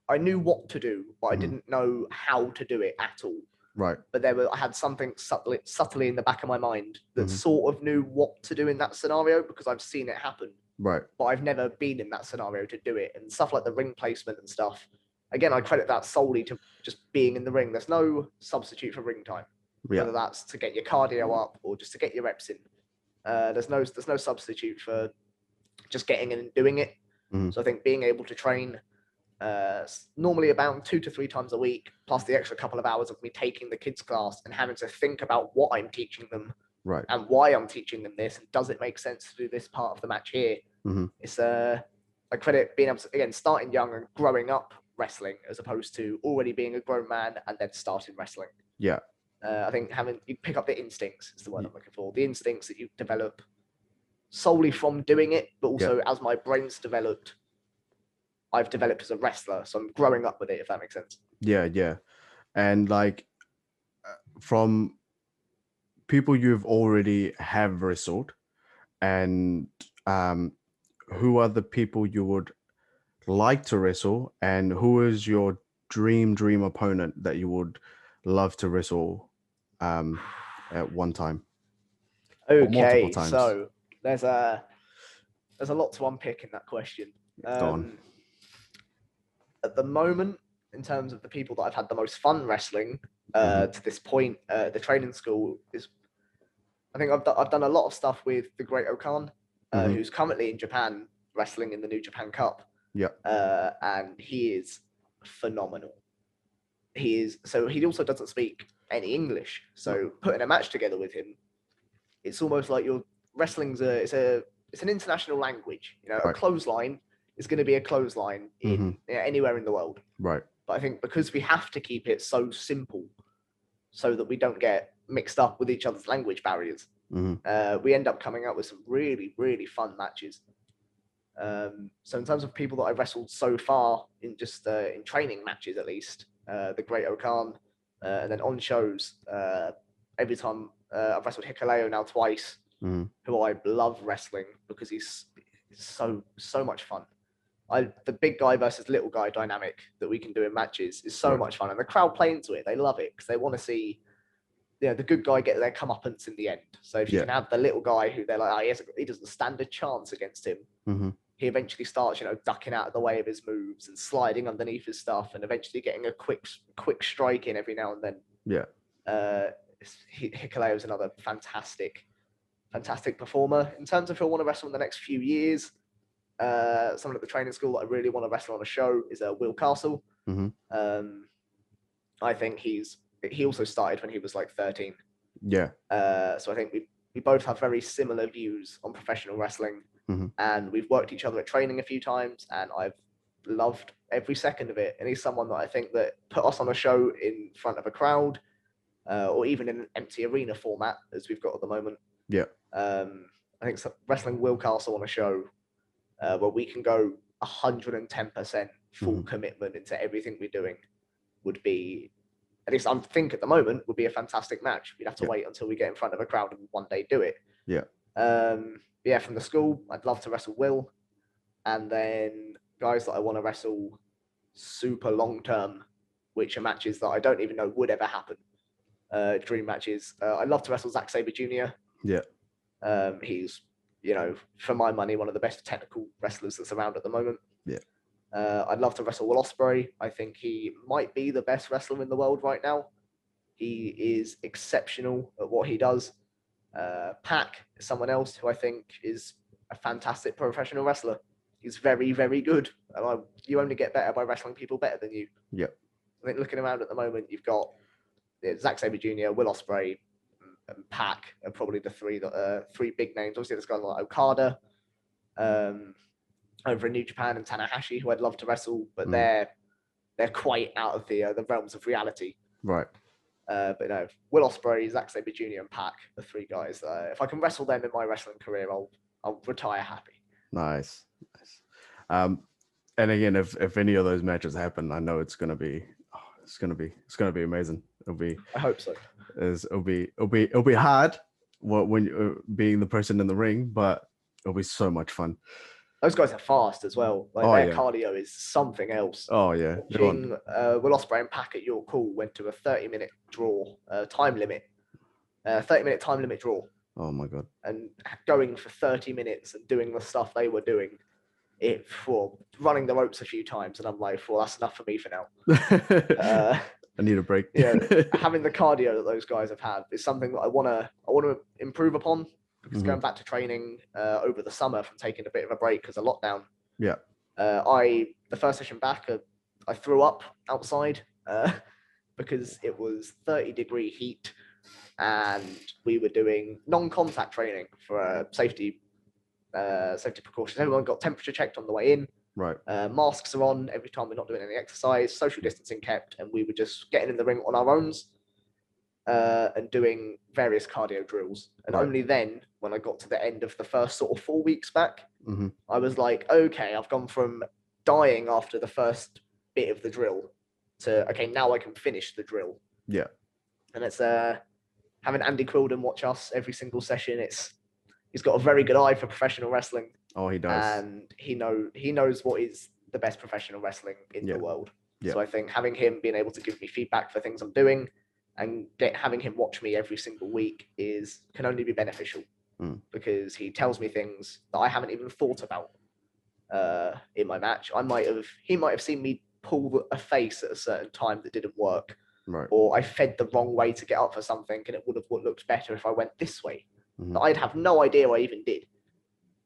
Speaker 2: I knew what to do, but I didn't know how to do it at all.
Speaker 1: Right.
Speaker 2: But I had something subtly in the back of my mind that sort of knew what to do in that scenario, because I've seen it happen.
Speaker 1: Right.
Speaker 2: But I've never been in that scenario to do it, and stuff like the ring placement and stuff. Again, I credit that solely to just being in the ring. There's no substitute for ring time, whether that's to get your cardio up or just to get your reps in. There's no substitute for just getting in and doing it.
Speaker 1: Mhm.
Speaker 2: So I think being able to train normally about 2 to 3 times a week, plus the extra couple of hours of me taking the kids class and having to think about what I'm teaching them
Speaker 1: Right.
Speaker 2: and why I'm teaching them this, and does it make sense to do this part of the match here?
Speaker 1: Mhm.
Speaker 2: It's I credit being able to, again, starting young and growing up wrestling as opposed to already being a grown man and then starting wrestling.
Speaker 1: Yeah.
Speaker 2: I think you pick up the instincts is the word I'm looking for. The instincts that you develop solely from doing it, but also as my brain's developed, I've developed as a wrestler. So I'm growing up with it, if that makes sense.
Speaker 1: Yeah. Yeah. And like from people you've already have wrestled, and who are the people you would like to wrestle, and who is your dream opponent that you would love to wrestle at one time or multiple
Speaker 2: Okay,
Speaker 1: times?
Speaker 2: so there's a lot to unpick in that question.
Speaker 1: Go on.
Speaker 2: At the moment, in terms of the people that I've had the most fun wrestling
Speaker 1: Mhm.
Speaker 2: to this point, the training school is. I think I've done a lot of stuff with the Great Okan,
Speaker 1: Mhm.
Speaker 2: who's currently in Japan wrestling in the New Japan Cup,
Speaker 1: Yeah.
Speaker 2: and he is phenomenal. He also doesn't speak any English, so putting a match together with him, it's almost like you're wrestling's it's an international language. You know, a
Speaker 1: Right.
Speaker 2: clothesline is going to be a clothesline in anywhere in the world.
Speaker 1: Right.
Speaker 2: But I think because we have to keep it so simple, so that we don't get mixed up with each other's language barriers,
Speaker 1: Mhm.
Speaker 2: we end up coming up with some really, really fun matches. So in terms of people that I've wrestled so far in just in training matches, at least the Great Okan, and then on shows, every time I've wrestled Hikaleo now twice,
Speaker 1: Mhm.
Speaker 2: who I love wrestling because he's so much fun. The big guy versus little guy dynamic that we can do in matches is so
Speaker 1: Right.
Speaker 2: much fun, and the crowd play into it. They love it because they want to see the good guy get their comeuppance in the end. So if you
Speaker 1: Yeah.
Speaker 2: can have the little guy who they're like, oh, he doesn't stand a chance against him.
Speaker 1: Mhm.
Speaker 2: He eventually starts, ducking out of the way of his moves and sliding underneath his stuff, and eventually getting a quick strike in every now and then.
Speaker 1: Yeah.
Speaker 2: Hikaleo is another fantastic performer. In terms of who I want to wrestle in the next few years, someone at the training school that I really want to wrestle on a show is Will Castle.
Speaker 1: Mhm.
Speaker 2: I think he also started when he was like 13.
Speaker 1: Yeah.
Speaker 2: So I think we both have very similar views on professional wrestling,
Speaker 1: Mhm.
Speaker 2: and we've worked each other at training a few times, and I've loved every second of it. And he's someone that I think that put us on a show in front of a crowd, or even in an empty arena format as we've got at the moment.
Speaker 1: Yeah.
Speaker 2: I think wrestling Will Castle on a show where we can go 110% full commitment into everything we're doing would be, at least I think at the moment, would be a fantastic match. We'd have to wait until we get in front of a crowd and one day do it.
Speaker 1: Yeah.
Speaker 2: Yeah, from the school, I'd love to wrestle Will. And then guys that I want to wrestle super long term, which are matches that I don't even know would ever happen. Dream matches. I'd love to wrestle Zack Sabre Jr.
Speaker 1: Yeah.
Speaker 2: He's, for my money, one of the best technical wrestlers that's around at the moment.
Speaker 1: Yeah.
Speaker 2: I'd love to wrestle Will Ospreay. I think he might be the best wrestler in the world right now. He is exceptional at what he does. Pac is someone else who I think is a fantastic professional wrestler. He's very, very good. And you only get better by wrestling people better than you.
Speaker 1: Yeah.
Speaker 2: I think looking around at the moment, you've got Zack Sabre Jr., Will Ospreay, and Pac are probably the three big names. Obviously, there's guys like Okada over in New Japan, and Tanahashi, who I'd love to wrestle, but they're quite out of the realms of reality.
Speaker 1: Right.
Speaker 2: But no, Will Ospreay, Zack Sabre Jr., and Pac are three guys. If I can wrestle them in my wrestling career, I'll retire happy.
Speaker 1: Nice. And again, if any of those matches happen, I know it's gonna be amazing.
Speaker 2: I hope so.
Speaker 1: It'll be hard when you're being the person in the ring, but it'll be so much fun.
Speaker 2: Those guys are fast as well. Their cardio is something else.
Speaker 1: Oh yeah.
Speaker 2: Watching Will Ospreay and Pac at York Hall went to a 30-minute draw, 30-minute time limit draw.
Speaker 1: Oh my god.
Speaker 2: And going for 30 minutes and doing the stuff they were doing, running the ropes a few times, and I'm like, well, that's enough for me for now.
Speaker 1: I need a break.
Speaker 2: Having the cardio that those guys have had is something that I want to improve upon, because going back to training over the summer from taking a bit of a break because of lockdown.
Speaker 1: Yeah.
Speaker 2: The first session back, I threw up outside because it was 30-degree heat, and we were doing non-contact training for safety precautions. Everyone got temperature checked on the way in.
Speaker 1: Right.
Speaker 2: Masks are on every time we're not doing any exercise. Social distancing kept, and we were just getting in the ring on our own and doing various cardio drills. And
Speaker 1: Right.
Speaker 2: only then, when I got to the end of the first sort of 4 weeks back,
Speaker 1: Mm-hmm.
Speaker 2: I was like, okay, I've gone from dying after the first bit of the drill to, okay, now I can finish the drill.
Speaker 1: Yeah.
Speaker 2: And it's having Andy Quilden watch us every single session. He's got a very good eye for professional wrestling.
Speaker 1: Oh, he does.
Speaker 2: And he knows what is the best professional wrestling in the world.
Speaker 1: Yeah.
Speaker 2: So I think having him being able to give me feedback for things I'm doing and having him watch me every single week can only be beneficial, because he tells me things that I haven't even thought about in my match. He might have seen me pull a face at a certain time that didn't work,
Speaker 1: Right.
Speaker 2: or I fed the wrong way to get up for something and it would have looked better if I went this way. That I'd have no idea I even did.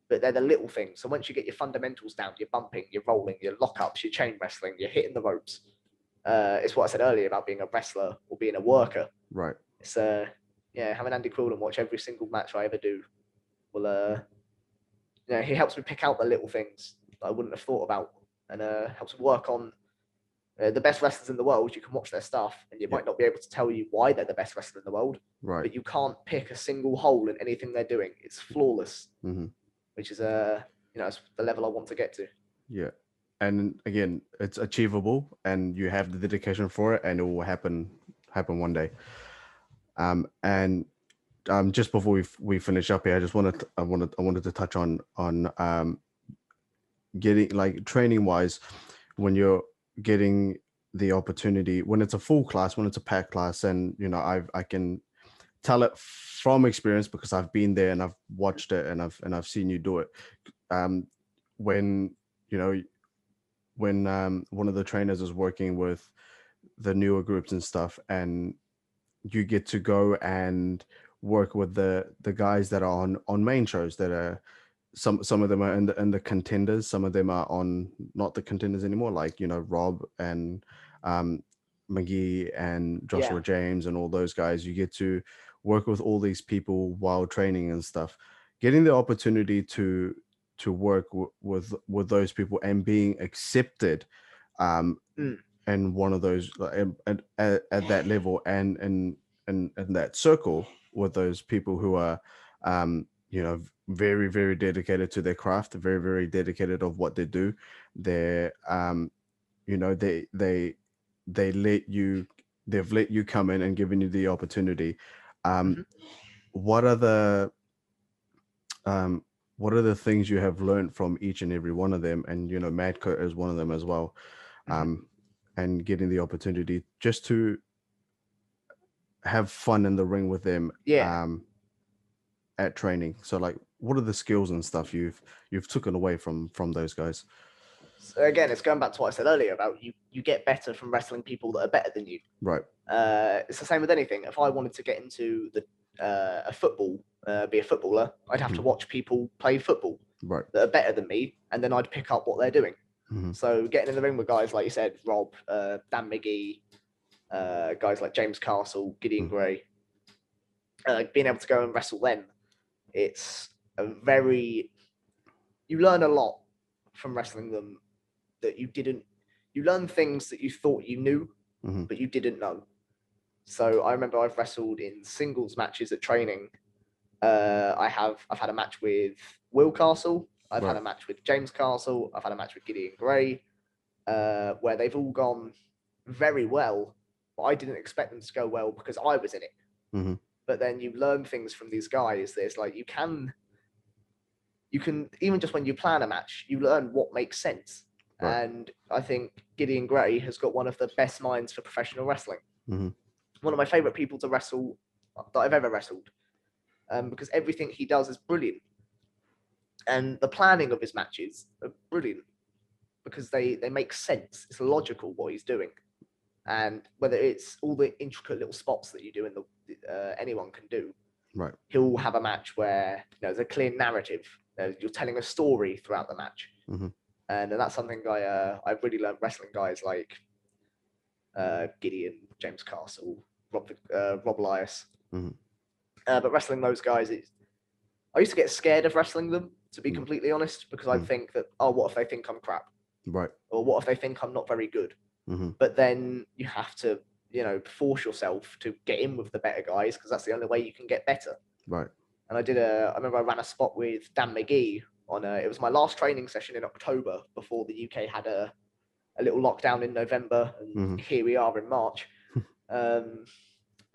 Speaker 2: But they're the little things. So once you get your fundamentals down, you're bumping, you're rolling, your lockups, your chain wrestling, you're hitting the ropes. It's what I said earlier about being a wrestler or being a worker.
Speaker 1: Right.
Speaker 2: It's having Andy Quilden watch every single match I ever do will he helps me pick out the little things that I wouldn't have thought about, and helps me work on the best wrestlers in the world. You can watch their stuff and you might not be able to tell you why they're the best wrestler in the world,
Speaker 1: Right.
Speaker 2: but you can't pick a single hole in anything they're doing. It's flawless. Which is it's the level I want to get to.
Speaker 1: Yeah. And again, it's achievable and you have the dedication for it, and it will happen one day. And just before we finish up here, I wanted to touch on getting, like, training wise, when you're getting the opportunity, when it's a full class, when it's a packed class, and I can tell it from experience because I've been there and I've watched it and I've seen you do it. When one of the trainers is working with the newer groups and stuff, and you get to go and work with the guys that are on main shows, that are some of them are in the contenders, some of them are on not the contenders anymore, like Rob and McGee and Joshua James and all those guys. You get to work with all these people while training and stuff. Getting the opportunity to work with those people and being accepted and one of those at that level and in that circle with those people who are very, very dedicated to their craft, very, very dedicated of what they do. They're they've let you come in and given you the opportunity. What are the things you have learned from each and every one of them? And Madco is one of them as well. And getting the opportunity just to have fun in the ring with them at training. So, like, what are the skills and stuff you've taken away from those guys?
Speaker 2: So again, it's going back to what I said earlier about you get better from wrestling people that are better than you.
Speaker 1: Right.
Speaker 2: It's the same with anything. If I wanted to get into a football, be a footballer, I'd have to watch people play football that are better than me, and then I'd pick up what they're doing. So getting in the ring with guys like you said, Rob, Dan McGee, guys like James Castle, Gideon Gray, being able to go and wrestle them, it's you learn a lot from wrestling them that you learn things that you thought you knew, but you didn't know. So I remember I've wrestled in singles matches at training. I've had a match with Will Castle. I've had a match with James Castle. I've had a match with Gideon Gray, where they've all gone very well, but I didn't expect them to go well because I was in it. But then you learn things from these guys. There's like, you can even just when you plan a match, you learn what makes sense. And I think Gideon Gray has got one of the best minds for professional wrestling. One of my favorite people to wrestle that I've ever wrestled, because everything he does is brilliant. And the planning of his matches are brilliant because they make sense. It's logical what he's doing. And whether it's all the intricate little spots that you do in anyone can do, he'll have a match where there's a clear narrative. You're telling a story throughout the match. And that's something I really learned wrestling guys like Gideon, James Castle, Rob Elias. But wrestling those guys, I used to get scared of wrestling them, to be completely honest, because I'd think that, oh, what if they think I'm crap?
Speaker 1: Right.
Speaker 2: Or what if they think I'm not very good? But then you have to, force yourself to get in with the better guys, because that's the only way you can get better.
Speaker 1: Right.
Speaker 2: And I remember I ran a spot with Dan McGee on it was my last training session in October before the UK had a little lockdown in November, and here we are in March. The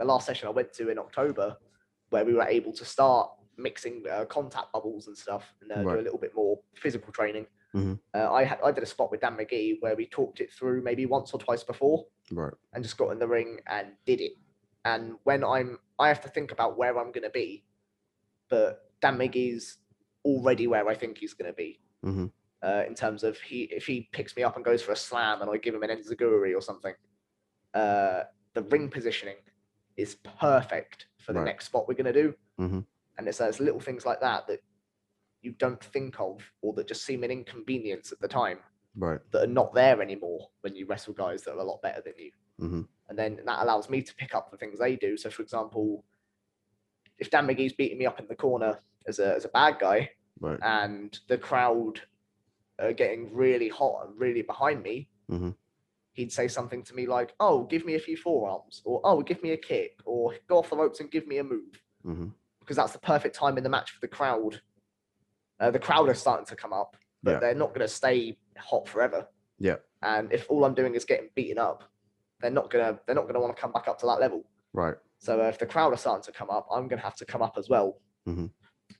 Speaker 2: last session I went to in October, where we were able to start mixing contact bubbles and stuff, and do a little bit more physical training. I did a spot with Dan McGee where we talked it through maybe once or twice before, and just got in the ring and did it. And when I have to think about where I'm going to be, but Dan McGee's already where I think he's going to be. In terms of if he picks me up and goes for a slam and I give him an enziguri or something, the ring positioning is perfect for the next spot we're going to do. And it's little things like that you don't think of, or that just seem an inconvenience at the time, that are not there anymore when you wrestle guys that are a lot better than you. And then that allows me to pick up the things they do. So, for example, if Dan McGee's beating me up in the corner as a bad guy, and the crowd are getting really hot and really behind me, he'd say something to me like, "Oh, give me a few forearms," or "Oh, give me a kick," or "Go off the ropes and give me a move," because that's the perfect time in the match for the crowd. The crowd are starting to come up, but they're not going to stay hot forever.
Speaker 1: Yeah.
Speaker 2: And if all I'm doing is getting beaten up, they're not gonna want to come back up to that level.
Speaker 1: Right.
Speaker 2: So if the crowd are starting to come up, I'm going to have to come up as well,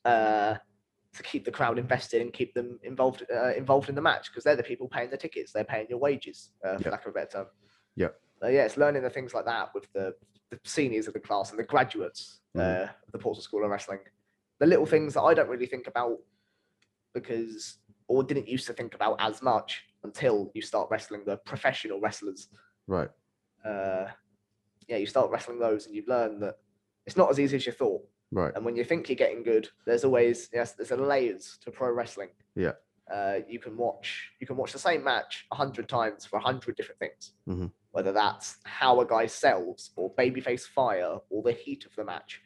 Speaker 2: to keep the crowd invested and keep them involved in the match, because they're the people paying the tickets. They're paying your wages, for lack of a better term.
Speaker 1: Yeah.
Speaker 2: It's learning the things like that with the seniors of the class and the graduates of the Portsmouth School of Wrestling. The little things that I don't really think about or didn't used to think about as much until you start wrestling the professional wrestlers.
Speaker 1: Right.
Speaker 2: You start wrestling those and you learn that it's not as easy as you thought.
Speaker 1: Right.
Speaker 2: And when you think you're getting good, there's always there's layers to pro wrestling.
Speaker 1: Yeah.
Speaker 2: You can watch the same match 100 times for 100 different things. Whether that's how a guy sells, or babyface fire, or the heat of the match,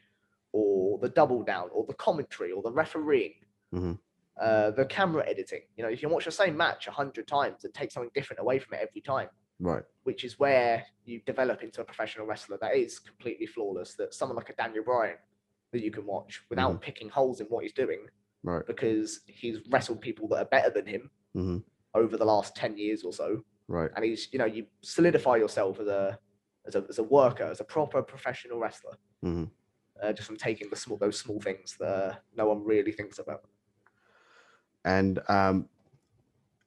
Speaker 2: or the double down, or the commentary, or the refereeing, the camera editing. You can watch the same match 100 times and take something different away from it every time.
Speaker 1: Right.
Speaker 2: Which is where you develop into a professional wrestler that is completely flawless. That someone like a Daniel Bryan that you can watch without picking holes in what he's doing,
Speaker 1: right?
Speaker 2: Because he's wrestled people that are better than him over the last 10 years or so,
Speaker 1: right?
Speaker 2: And he's, you solidify yourself as a worker, as a proper professional wrestler, just from taking those small things that no one really thinks about.
Speaker 1: And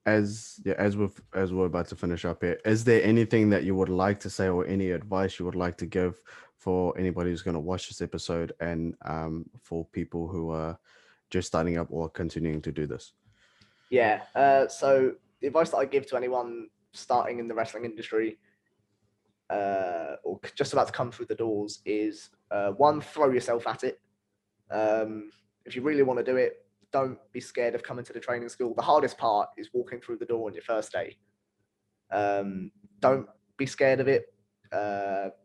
Speaker 1: as we're about to finish up here, is there anything that you would like to say, or any advice you would like to give for anybody who's going to watch this episode, and for people who are just starting up or continuing to do this?
Speaker 2: So the advice that I give to anyone starting in the wrestling industry, or just about to come through the doors, is one, throw yourself at it. If you really want to do it, don't be scared of coming to the training school. The hardest part is walking through the door on your first day. Don't be scared of it.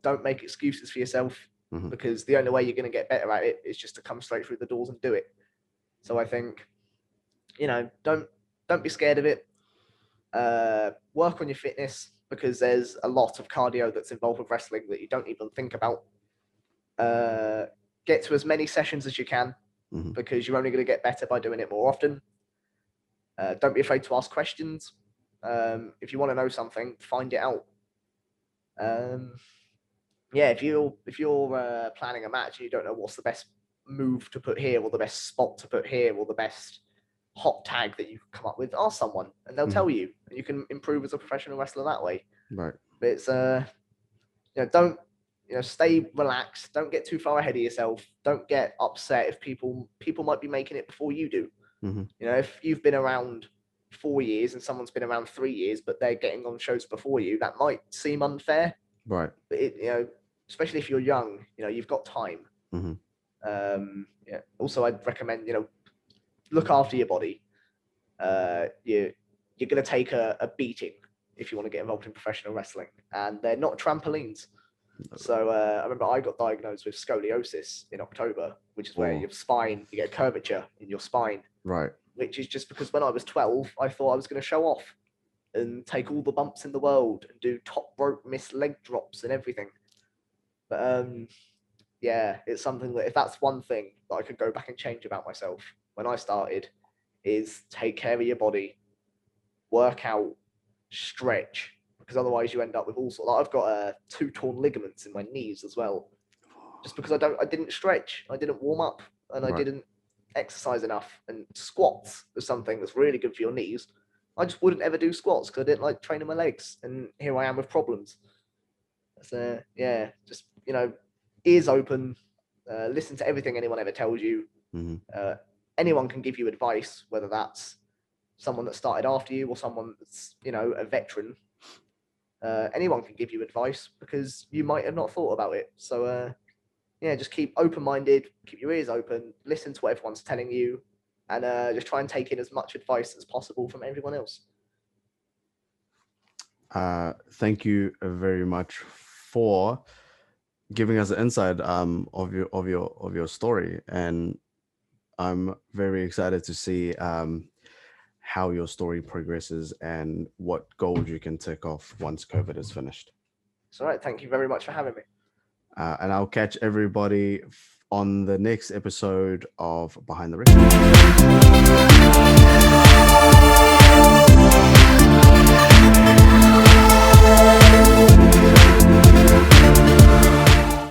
Speaker 2: Don't make excuses for yourself, because the only way you're going to get better at it is just to come straight through the doors and do it. So I think, don't be scared of it. Work on your fitness, because there's a lot of cardio that's involved with wrestling that you don't even think about. Get to as many sessions as you can, because you're only going to get better by doing it more often. Don't be afraid to ask questions. If you want to know something, find it out. If you're planning a match and you don't know what's the best move to put here, or the best spot to put here, or the best hot tag that you can come up with, ask someone and they'll tell you, and you can improve as a professional wrestler that way.
Speaker 1: Right.
Speaker 2: But it's don't stay relaxed. Don't get too far ahead of yourself. Don't get upset if people might be making it before you do. If you've been around 4 years and someone's been around 3 years, but they're getting on shows before you, that might seem unfair.
Speaker 1: Right.
Speaker 2: But especially if you're young, you've got time. Also, I'd recommend, look after your body. Your you're going to take a beating if you want to get involved in professional wrestling, and they're not trampolines. So I remember I got diagnosed with scoliosis in October, which is where
Speaker 1: Oh.
Speaker 2: your spine, you get curvature in your spine,
Speaker 1: Right.
Speaker 2: which is just because when I was 12, I thought I was going to show off and take all the bumps in the world and do top rope miss leg drops and everything. But yeah, it's something that if that's one thing that I could go back and change about myself when I started, is take care of your body, work out, stretch, because otherwise you end up with all sorts. Like I've got 2 torn ligaments in my knees as well, just because I didn't stretch, I didn't warm up, and I didn't exercise enough. And squats is something that's really good for your knees. I just wouldn't ever do squats because I didn't like training my legs, and here I am with problems. So yeah, just ears open, listen to everything anyone ever tells you.
Speaker 1: Mm-hmm.
Speaker 2: Anyone can give you advice, whether that's someone that started after you or someone that's a veteran. Anyone can give you advice because you might have not thought about it. So yeah, just keep open-minded, keep your ears open, listen to what everyone's telling you, and just try and take in as much advice as possible from everyone else.
Speaker 1: Thank you very much for giving us an insight of your story, and I'm very excited to see how your story progresses and what goals you can tick off once COVID is finished.
Speaker 2: It's all right. Thank you very much for having me.
Speaker 1: And I'll catch everybody on the next episode of Behind the Record.